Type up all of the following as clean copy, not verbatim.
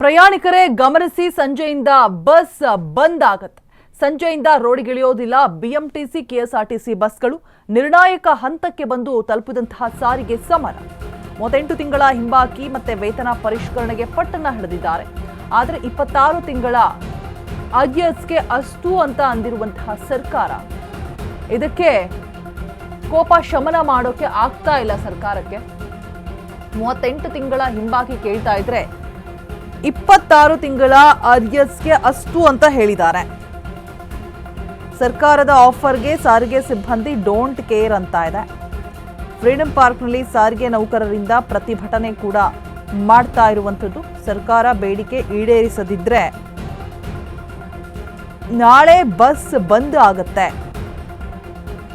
ಪ್ರಯಾಣಿಕರೇ ಗಮನಿಸಿ, ಸಂಜೆಯಿಂದ ಬಸ್ ಬಂದ್ ಆಗುತ್ತೆ. ಸಂಜೆಯಿಂದ ರೋಡಿಗಿಳಿಯೋದಿಲ್ಲ ಬಿಎಂಟಿಸಿ ಕೆಎಸ್ಆರ್ಟಿಸಿ ಬಸ್ಗಳು. ನಿರ್ಣಾಯಕ ಹಂತಕ್ಕೆ ಬಂದು ತಲುಪಿದಂತಹ ಸಾರಿಗೆ ಸಮರ. 38 ತಿಂಗಳ ಹಿಂಬಾಕಿ ಮತ್ತೆ ವೇತನ ಪರಿಷ್ಕರಣೆಗೆ ಪಟ್ಟಣ ಹಿಡಿದಿದ್ದಾರೆ. ಆದರೆ 26 ತಿಂಗಳ ಅರ್ಯರ್ಸ್ಗೆ ಅಷ್ಟು ಅಂತ ಅಂದಿರುವಂತಹ ಸರ್ಕಾರ ಇದಕ್ಕೆ ಕೋಪ ಶಮನ ಮಾಡೋಕೆ ಆಗ್ತಾ ಇಲ್ಲ ಸರ್ಕಾರಕ್ಕೆ. 38 ತಿಂಗಳ ಹಿಂಬಾಕಿ ಕೇಳ್ತಾ ಇದ್ರೆ 26 ತಿಂಗಳ ಅರ್ಯರ್ಸ್ಗೆ ಅಷ್ಟು ಅಂತ ಹೇಳಿದ್ದಾರೆ. ಸರ್ಕಾರದ ಆಫರ್ಗೆ ಸಾರಿಗೆ ಸಿಬ್ಬಂದಿ ಡೋಂಟ್ ಕೇರ್ ಅಂತ ಇದೆ. ಫ್ರೀಡಂ ಪಾರ್ಕ್ನಲ್ಲಿ ಸಾರಿಗೆ ನೌಕರರಿಂದ ಪ್ರತಿಭಟನೆ ಕೂಡ ಮಾಡ್ತಾ ಇರುವಂಥದ್ದು. ಸರ್ಕಾರ ಬೇಡಿಕೆ ಈಡೇರಿಸದಿದ್ರೆ ನಾಳೆ ಬಸ್ ಬಂದ್ ಆಗುತ್ತೆ.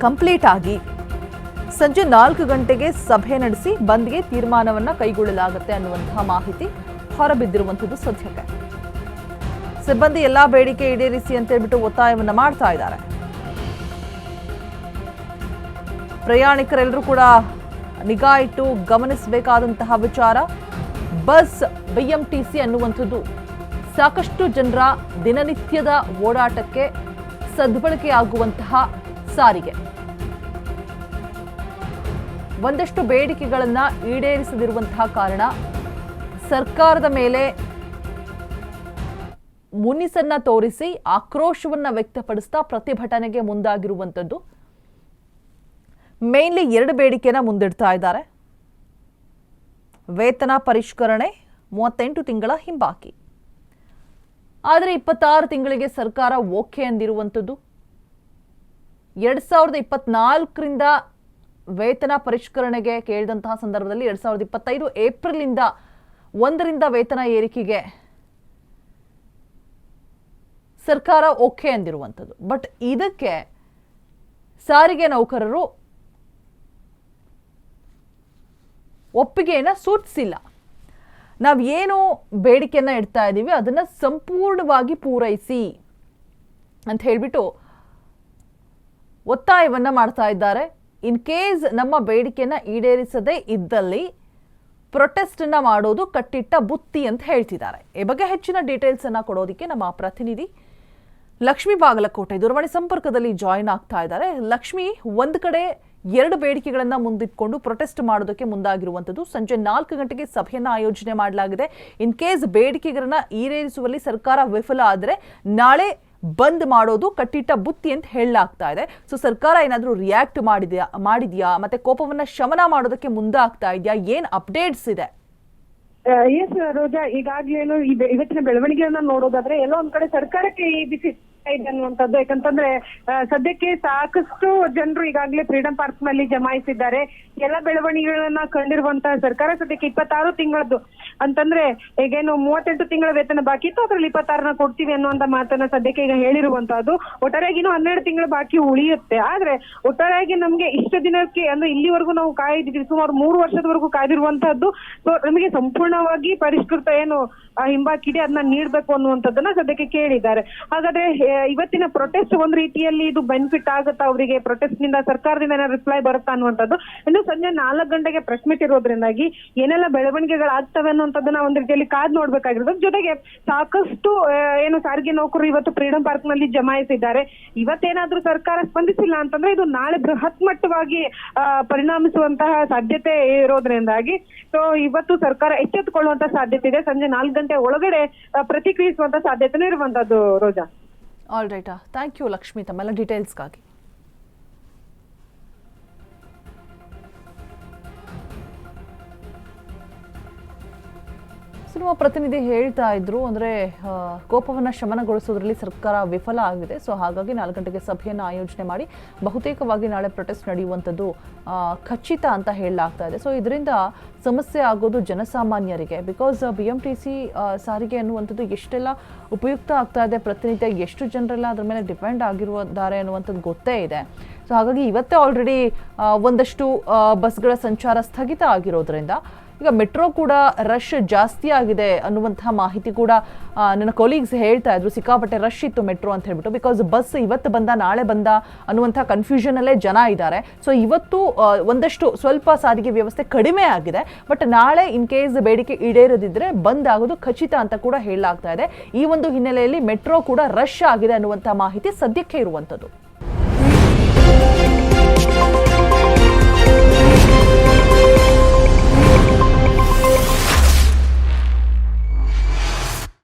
ಕಂಪ್ಲೀಟ್ ಆಗಿ ಸಂಜೆ 4 ಗಂಟೆಗೆ ಸಭೆ ನಡೆಸಿ ಬಂದ್ಗೆ ತೀರ್ಮಾನವನ್ನ ಕೈಗೊಳ್ಳಲಾಗುತ್ತೆ ಅನ್ನುವಂತಹ ಮಾಹಿತಿ ಹೊರಬಿದ್ದಿರುವಂಥದ್ದು ಸದ್ಯಕ್ಕೆ. ಸಿಬ್ಬಂದಿ ಎಲ್ಲಾ ಬೇಡಿಕೆ ಈಡೇರಿಸಿ ಅಂತ ಹೇಳ್ಬಿಟ್ಟು ಒತ್ತಾಯವನ್ನ ಮಾಡ್ತಾ ಇದ್ದಾರೆ. ಪ್ರಯಾಣಿಕರೆಲ್ಲರೂ ಕೂಡ ನಿಗಾ ಇಟ್ಟು ಗಮನಿಸಬೇಕಾದಂತಹ ವಿಚಾರ, ಬಸ್ ಬಿಎಂಟಿಸಿ ಅನ್ನುವಂಥದ್ದು ಸಾಕಷ್ಟು ಜನರ ದಿನನಿತ್ಯದ ಓಡಾಟಕ್ಕೆ ಸದ್ಬಳಕೆಯಾಗುವಂತಹ ಸಾರಿಗೆ. ಒಂದಷ್ಟು ಬೇಡಿಕೆಗಳನ್ನ ಈಡೇರಿಸದಿರುವಂತಹ ಕಾರಣ ಸರ್ಕಾರದ ಮೇಲೆ ಮುನಿಸನ್ನ ತೋರಿಸಿ ಆಕ್ರೋಶವನ್ನ ವ್ಯಕ್ತಪಡಿಸ್ತಾ ಪ್ರತಿಭಟನೆಗೆ ಮುಂದಾಗಿರುವಂಥದ್ದು. ಮೇನ್ಲಿ 2 ಬೇಡಿಕೆನ ಮುಂದಿಡ್ತಾ ಇದ್ದಾರೆ. ವೇತನ ಪರಿಷ್ಕರಣೆ, 38 ತಿಂಗಳ ಹಿಂಬಾಕಿ. ಆದರೆ 26 ತಿಂಗಳಿಗೆ ಸರ್ಕಾರ ಓಕೆ ಅಂದಿರುವಂಥದ್ದು. 2024ರಿಂದ ವೇತನ ಪರಿಷ್ಕರಣೆಗೆ ಕೇಳಿದಂತಹ ಸಂದರ್ಭದಲ್ಲಿ 2025 ಏಪ್ರಿಲಿಂದ 1ರಿಂದ ವೇತನ ಏರಿಕೆಗೆ ಸರ್ಕಾರ ಓಕೆ ಅಂದಿರುವಂಥದ್ದು. ಬಟ್ ಇದಕ್ಕೆ ಸಾರಿಗೆ ನೌಕರರು ಒಪ್ಪಿಗೆಯನ್ನು ಸೂಚಿಸಿಲ್ಲ. ನಾವು ಏನು ಬೇಡಿಕೆಯನ್ನ ಇಡ್ತಾ ಇದ್ದೀವಿ ಅದನ್ನ ಸಂಪೂರ್ಣವಾಗಿ ಪೂರೈಸಿ ಅಂತ ಹೇಳ್ಬಿಟ್ಟು ಒತ್ತಾಯವನ್ನ ಮಾಡ್ತಾ ಇದ್ದಾರೆ. ಇನ್ ಕೇಸ್ ನಮ್ಮ ಬೇಡಿಕೆಯನ್ನ ಈಡೇರಿಸದೇ ಇದ್ದಲ್ಲಿ ಪ್ರೊಟೆಸ್ಟ್ ಅನ್ನ ಮಾಡೋದು ಕಟ್ಟಿಟ್ಟ ಬುತ್ತಿ ಅಂತ ಹೇಳ್ತಿದ್ದಾರೆ. ಈ ಬಗ್ಗೆ ಹೆಚ್ಚಿನ ಡೀಟೇಲ್ಸ್ ಅನ್ನ ಕೊಡೋದಕ್ಕೆ ನಮ್ಮ ಪ್ರತಿನಿಧಿ ಲಕ್ಷ್ಮಿ ಬಾಗಲಕೋಟೆ ದೂರವಾಣಿ ಸಂಪರ್ಕದಲ್ಲಿ ಜಾಯಿನ್ ಆಗ್ತಾ ಇದ್ದಾರೆ. ಲಕ್ಷ್ಮಿ, ಒಂದು ಕಡೆ 2 ಬೇಡಿಕೆಗಳನ್ನ ಮುಂದಿಟ್ಕೊಂಡು ಪ್ರೊಟೆಸ್ಟ್ ಮಾಡೋದಕ್ಕೆ ಮುಂದಾಗಿರುವಂಥದ್ದು. ಸಂಜೆ 4 ಗಂಟೆಗೆ ಸಭೆಯನ್ನ ಆಯೋಜನೆ ಮಾಡಲಾಗಿದೆ. ಇನ್ ಕೇಸ್ ಬೇಡಿಕೆಗಳನ್ನ ಈಡೇರಿಸುವಲ್ಲಿ ಸರ್ಕಾರ ವಿಫಲ ಆದರೆ ನಾಳೆ ಬಂದ್ ಮಾಡೋದು ಕಟ್ಟಿಟ್ಟ ಬುತ್ತಿ ಅಂತ ಹೇಳಲಾಗ್ತಾ ಇದೆ. ಸೊ ಸರ್ಕಾರ ಏನಾದರೂ ರಿಯಾಕ್ಟ್ ಮಾಡಿದ್ಯಾ ಮತ್ತೆ ಕೋಪವನ್ನ ಶಮನ ಮಾಡೋದಕ್ಕೆ ಮುಂದಾಗ್ತಾ ಇದೆಯಾ? ಏನ್ ಅಪ್ಡೇಟ್ಸ್ ಇದೆ? ಎಸ್ ರೋಜಾ, ಈಗಾಗ್ಲೇನು ಇವತ್ತಿನ ಬೆಳವಣಿಗೆಯನ್ನ ನೋಡೋದಾದ್ರೆ ಎಲ್ಲೋ ಒಂದ್ ಕಡೆ ಸರ್ಕಾರಕ್ಕೆ ಈ ಬಿಸಿ ಇದೆ ಅನ್ನುವಂಥದ್ದು. ಯಾಕಂತಂದ್ರೆ ಸದ್ಯಕ್ಕೆ ಸಾಕಷ್ಟು ಜನರು ಈಗಾಗಲೇ ಫ್ರೀಡಂ ಪಾರ್ಕ್ ನಲ್ಲಿ ಜಮಾಯಿಸಿದ್ದಾರೆ. ಎಲ್ಲ ಬೆಳವಣಿಗೆಗಳನ್ನ ಕಂಡಿರುವಂತ ಸರ್ಕಾರ ಸದ್ಯಕ್ಕೆ 26 ತಿಂಗಳದ್ದು ಅಂತಂದ್ರೆ ಈಗೇನು 38 ತಿಂಗಳ ವೇತನ ಬಾಕಿ ಇತ್ತು, ಅದ್ರಲ್ಲಿ 26ನ ಕೊಡ್ತೀವಿ ಅನ್ನುವಂತ ಮಾತನ್ನ ಸದ್ಯಕ್ಕೆ ಈಗ ಹೇಳಿರುವಂತಹದ್ದು. ಒಟ್ಟಾರೆಯಾಗಿ 12 ತಿಂಗಳ ಬಾಕಿ ಉಳಿಯುತ್ತೆ. ಆದ್ರೆ ಒಟ್ಟಾರೆಯಾಗಿ ನಮ್ಗೆ ಇಷ್ಟು ದಿನಕ್ಕೆ ಅಂದ್ರೆ ಇಲ್ಲಿವರೆಗೂ ನಾವು ಕಾಯ್ದಿದ್ವಿ, ಸುಮಾರು 3 ವರ್ಷದವರೆಗೂ ಕಾಯ್ದಿರುವಂತಹದ್ದು. ಸೊ ನಮಗೆ ಸಂಪೂರ್ಣವಾಗಿ ಪರಿಷ್ಕೃತ ಏನು ಹಿಂಬಾಕಿ ಇದೆ ಅದನ್ನ ನೀಡ್ಬೇಕು ಅನ್ನುವಂಥದ್ದನ್ನ ಸದ್ಯಕ್ಕೆ ಕೇಳಿದ್ದಾರೆ. ಹಾಗಾದ್ರೆ ಇವತ್ತಿನ ಪ್ರೊಟೆಸ್ಟ್ ಒಂದ್ ರೀತಿಯಲ್ಲಿ ಇದು ಬೆನಿಫಿಟ್ ಆಗುತ್ತಾ ಅವರಿಗೆ? ಪ್ರೊಟೆಸ್ಟ್ ನಿಂದ ಸರ್ಕಾರದಿಂದ ಏನಾದ್ರು ರಿಪ್ಲೈ ಬರುತ್ತಾ ಅನ್ನುವಂಥದ್ದು. ಇನ್ನು ಸಂಜೆ 4 ಗಂಟೆಗೆ ಪ್ರೆಸ್ ಮೀಟ್ ಇರೋದ್ರಿಂದಾಗಿ ಏನೆಲ್ಲ ಬೆಳವಣಿಗೆಗಳಾಗ್ತವೆ ಅನ್ನುವಂಥದ್ದನ್ನ ಒಂದ್ ರೀತಿಯಲ್ಲಿ ಕಾದ್ ನೋಡ್ಬೇಕಾಗಿರೋದು. ಜೊತೆಗೆ ಸಾಕಷ್ಟು ಏನು ಸಾರಿಗೆ ನೌಕರರು ಇವತ್ತು ಫ್ರೀಡಂ ಪಾರ್ಕ್ ನಲ್ಲಿ ಜಮಾಯಿಸಿದ್ದಾರೆ. ಇವತ್ತೇನಾದ್ರೂ ಸರ್ಕಾರ ಸ್ಪಂದಿಸಿಲ್ಲ ಅಂತಂದ್ರೆ ಇದು ನಾಳೆ ಬೃಹತ್ ಮಟ್ಟವಾಗಿ ಪರಿಣಾಮಿಸುವಂತಹ ಸಾಧ್ಯತೆ ಇರೋದ್ರಿಂದಾಗಿ ಸೊ ಇವತ್ತು ಸರ್ಕಾರ ಎಚ್ಚೆತ್ತುಕೊಳ್ಳುವಂತ ಸಾಧ್ಯತೆ ಇದೆ. ಸಂಜೆ 4 ಗಂಟೆ ಒಳಗಡೆ ಪ್ರತಿಕ್ರಿಯಿಸುವಂತ ಸಾಧ್ಯತೆನೂ ಇರುವಂತದ್ದು. Roja, all right, thank you Lakshmi ತಮ್ಮೆಲ್ಲ ಡೀಟೇಲ್ಸ್ಗಾಗಿ. ನಮ್ಮ ಪ್ರತಿನಿಧಿ ಹೇಳ್ತಾ ಇದ್ರು, ಅಂದ್ರೆ ಕೋಪವನ್ನು ಶಮನಗೊಳಿಸೋದ್ರಲ್ಲಿ ಸರ್ಕಾರ ವಿಫಲ ಆಗಿದೆ. ಸೊ ಹಾಗಾಗಿ 4 ಗಂಟೆಗೆ ಸಭೆಯನ್ನು ಆಯೋಜನೆ ಮಾಡಿ ಬಹುತೇಕವಾಗಿ ನಾಳೆ ಪ್ರೊಟೆಸ್ಟ್ ನಡೆಯುವಂಥದ್ದು ಖಚಿತ ಅಂತ ಹೇಳಲಾಗ್ತಾ ಇದೆ. ಸೊ ಇದರಿಂದ ಸಮಸ್ಯೆ ಆಗೋದು ಜನಸಾಮಾನ್ಯರಿಗೆ. ಬಿಕಾಸ್ ಬಿಎಂಟಿಸಿ ಸಾರಿಗೆ ಅನ್ನುವಂಥದ್ದು ಎಷ್ಟೆಲ್ಲ ಉಪಯುಕ್ತ ಆಗ್ತಾ ಇದೆ, ಪ್ರತಿನಿತ್ಯ ಎಷ್ಟು ಜನರೆಲ್ಲ ಅದ್ರ ಮೇಲೆ ಡಿಪೆಂಡ್ ಆಗಿರುತ್ತಾರೆ ಅನ್ನುವಂಥದ್ದು ಗೊತ್ತೇ ಇದೆ. ಸೊ ಹಾಗಾಗಿ ಇವತ್ತೇ ಆಲ್ರೆಡಿ ಒಂದಷ್ಟು ಬಸ್ಗಳ ಸಂಚಾರ ಸ್ಥಗಿತ ಆಗಿರೋದ್ರಿಂದ ಈಗ ಮೆಟ್ರೋ ಕೂಡ ರಶ್ ಜಾಸ್ತಿ ಆಗಿದೆ ಅನ್ನುವಂತಹ ಮಾಹಿತಿ ಕೂಡ ನನ್ನ ಕೊಲೀಗ್ಸ್ ಹೇಳ್ತಾ ಇದ್ರು. ಸಿಕ್ಕಾಪಟ್ಟೆ ರಶ್ ಇತ್ತು ಮೆಟ್ರೋ ಅಂತ ಹೇಳ್ಬಿಟ್ಟು, ಬಿಕಾಸ್ ಬಸ್ ಇವತ್ತು ಬಂದ ನಾಳೆ ಬಂದ ಅನ್ನುವಂಥ ಕನ್ಫ್ಯೂಷನಲ್ಲೇ ಜನ ಇದ್ದಾರೆ. ಸೊ ಇವತ್ತು ಒಂದಷ್ಟು ಸ್ವಲ್ಪ ಸಾರಿಗೆ ವ್ಯವಸ್ಥೆ ಕಡಿಮೆ ಆಗಿದೆ, ಬಟ್ ನಾಳೆ ಇನ್ ಕೇಸ್ ಬೇಡಿಕೆ ಈಡೇರದಿದ್ರೆ ಬಂದ್ ಆಗೋದು ಖಚಿತ ಅಂತ ಕೂಡ ಹೇಳಲಾಗ್ತಾ ಇದೆ. ಈ ಒಂದು ಹಿನ್ನೆಲೆಯಲ್ಲಿ ಮೆಟ್ರೋ ಕೂಡ ರಶ್ ಆಗಿದೆ ಅನ್ನುವಂಥ ಮಾಹಿತಿ ಸದ್ಯಕ್ಕೆ ಇರುವಂಥದ್ದು.